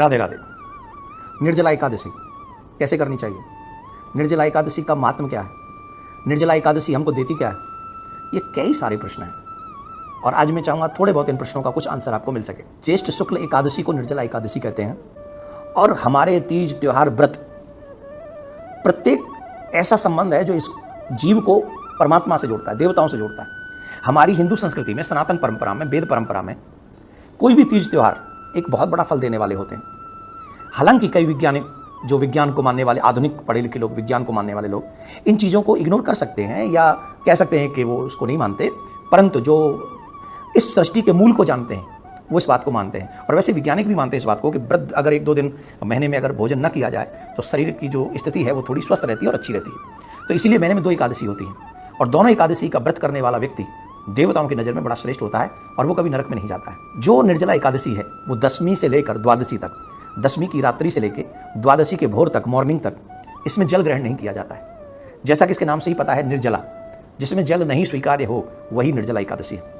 राधे राधे। निर्जला एकादशी कैसे करनी चाहिए? निर्जला एकादशी का महात्म क्या है? निर्जला एकादशी हमको देती क्या है? ये कई सारे प्रश्न हैं और आज मैं चाहूँगा थोड़े बहुत इन प्रश्नों का कुछ आंसर आपको मिल सके। ज्येष्ठ शुक्ल एकादशी को निर्जला एकादशी कहते हैं और हमारे तीज त्योहार व्रत प्रत्येक ऐसा संबंध है जो इस जीव को परमात्मा से जोड़ता है, देवताओं से जोड़ता है। हमारी हिंदू संस्कृति में, सनातन परंपरा में, वेद परंपरा में कोई भी तीज त्योहार एक बहुत बड़ा फल देने वाले होते हैं। हालांकि कई वैज्ञानिक, जो विज्ञान को मानने वाले, आधुनिक पढ़े लिखे लोग, विज्ञान को मानने वाले लोग इन चीज़ों को इग्नोर कर सकते हैं या कह सकते हैं कि वो उसको नहीं मानते, परंतु जो इस सृष्टि के मूल को जानते हैं वो इस बात को मानते हैं। और वैसे वैज्ञानिक भी मानते हैं इस बात को कि व्रत अगर 1-2 दिन महीने में अगर भोजन न किया जाए तो शरीर की जो स्थिति है वो थोड़ी स्वस्थ रहती है और अच्छी रहती है। तो इसीलिए महीने में 2 एकादशी होती हैं और दोनों एकादशी का व्रत करने वाला व्यक्ति देवताओं की नज़र में बड़ा श्रेष्ठ होता है और वो कभी नरक में नहीं जाता है। जो निर्जला एकादशी है वो 10वीं से लेकर द्वादशी तक, 10वीं की रात्रि से लेकर द्वादशी के भोर तक, मॉर्निंग तक, इसमें जल ग्रहण नहीं किया जाता है। जैसा कि इसके नाम से ही पता है, निर्जला, जिसमें जल नहीं स्वीकार्य हो वही निर्जला एकादशी है।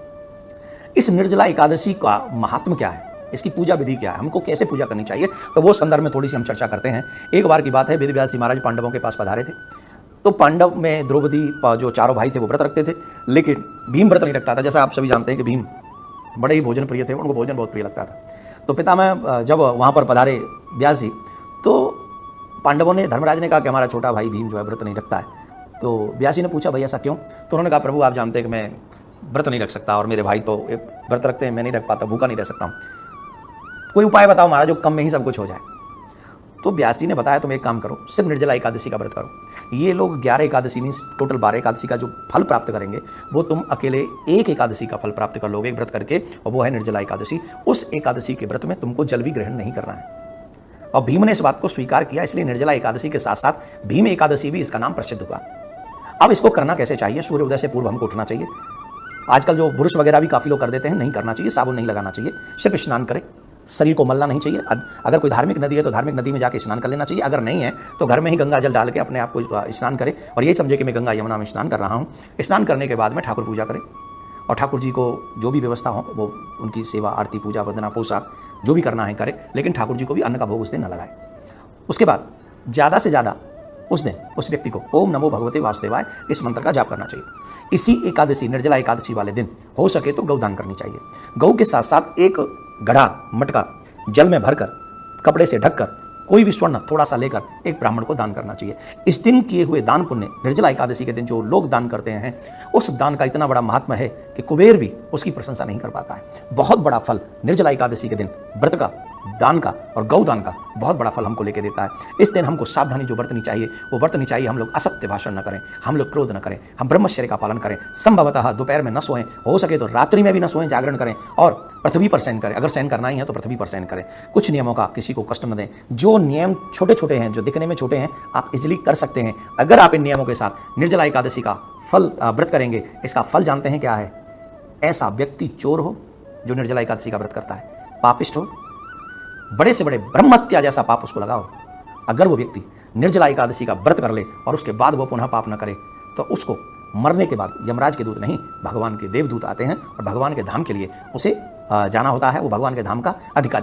इस निर्जला एकादशी का महात्म क्या है, इसकी पूजा विधि क्या है, हमको कैसे पूजा करनी चाहिए, तो वो संदर्भ में थोड़ी सी हम चर्चा करते हैं। एक बार की बात है, वेद व्यास जी महाराज पांडवों के पास पधारे थे। तो पांडव में द्रौपदी जो चारों भाई थे वो व्रत रखते थे, लेकिन भीम व्रत नहीं रखता था। जैसा आप सभी जानते हैं कि भीम बड़े ही भोजन प्रिय थे, उनको भोजन बहुत प्रिय लगता था। तो पितामह जब वहाँ पर पधारे व्यास जी, तो पांडवों ने, धर्मराज ने कहा कि हमारा छोटा भाई भीम जो है व्रत नहीं रखता है। तो व्यास जी ने पूछा, भाई ऐसा क्यों? तो उन्होंने कहा, प्रभु आप जानते हैं कि मैं व्रत नहीं रख सकता और मेरे भाई तो व्रत रखते हैं, मैं नहीं रख पाता, भूखा नहीं रह सकता हूँ, कोई उपाय बताओ महाराज जो कम में ही सब कुछ हो जाए। तो व्यास जी ने बताया, तुम एक काम करो, सिर्फ निर्जला एकादशी का व्रत करो। ये लोग 11 एकादशी मीन्स टोटल 12 एकादशी का जो फल प्राप्त करेंगे वो तुम अकेले एक एकादशी का फल प्राप्त कर लोगे एक व्रत करके, और वो है निर्जला एकादशी। उस एकादशी के व्रत में तुमको जल भी ग्रहण नहीं करना है। और भीम ने इस बात को स्वीकार किया, इसलिए निर्जला एकादशी के साथ साथ भीम एकादशी भी इसका नाम प्रसिद्ध हुआ। अब इसको करना कैसे चाहिए? सूर्योदय से पूर्व हमको उठना चाहिए। आजकल जो ब्रुश वगैरह भी काफ़ी लोग कर देते हैं, नहीं करना चाहिए। साबुन नहीं लगाना चाहिए, सिर्फ स्नान करें, शरीर को मलना नहीं चाहिए। अगर कोई धार्मिक नदी है तो धार्मिक नदी में जाके स्नान कर लेना चाहिए, अगर नहीं है तो घर में ही गंगा जल डाल के अपने आप को स्नान करें और यही समझे कि मैं गंगा यमुना में स्नान कर रहा हूँ। स्नान करने के बाद में ठाकुर पूजा करें और ठाकुर जी को जो भी व्यवस्था हो वो उनकी सेवा, आरती, पूजा, वंदना, पोशाक जो भी करना है करें, लेकिन ठाकुर जी को भी अन्न का भोग उस दिन न लगाए। उसके बाद ज़्यादा से ज़्यादा उस दिन उस व्यक्ति को ओम नमो भगवते वासुदेवाय इस मंत्र का जाप करना चाहिए। इसी एकादशी, निर्जला एकादशी वाले दिन हो सके तो गौदान करनी चाहिए। गौ के साथ साथ एक घड़ा, मटका जल में भरकर, कपड़े से ढककर, कोई भी स्वर्ण थोड़ा सा लेकर एक ब्राह्मण को दान करना चाहिए। इस दिन किए हुए दान पुण्य, निर्जला एकादशी के दिन जो लोग दान करते हैं, उस दान का इतना बड़ा महात्मा है कि कुबेर भी उसकी प्रशंसा नहीं कर पाता है। बहुत बड़ा फल निर्जला एकादशी के दिन व्रत का, दान का और गौदान का बहुत बड़ा फल हमको लेके देता है। इस दिन हमको सावधानी जो बरतनी चाहिए वो बरतनी चाहिए। हम लोग असत्य भाषण न करें, हम लोग क्रोध न करें, हम ब्रह्मचर्य का पालन करें। संभवतः दोपहर में न सोएं, हो सके तो रात्रि में भी न सोएं, जागरण करें और पृथ्वी पर शयन करें। अगर शयन करना ही है तो पृथ्वी पर शयन करें। कुछ नियमों का किसी को कष्ट न दें। जो नियम छोटे छोटे हैं, जो दिखने में छोटे हैं, आप इजीली कर सकते हैं अगर आप इन नियमों के साथ निर्जला एकादशी का फल व्रत करेंगे। इसका फल जानते हैं क्या है? ऐसा व्यक्ति चोर हो जो निर्जला एकादशी का व्रत करता है, पापिष्ट हो, बड़े से बड़े ब्रह्म हत्या जैसा पाप उसको लगाओ, अगर वो व्यक्ति निर्जला एकादशी का व्रत कर ले और उसके बाद वो पुनः पाप न करे तो उसको मरने के बाद यमराज के दूत नहीं, भगवान के देवदूत आते हैं और भगवान के धाम के लिए उसे जाना होता है। वो भगवान के धाम का अधिकारी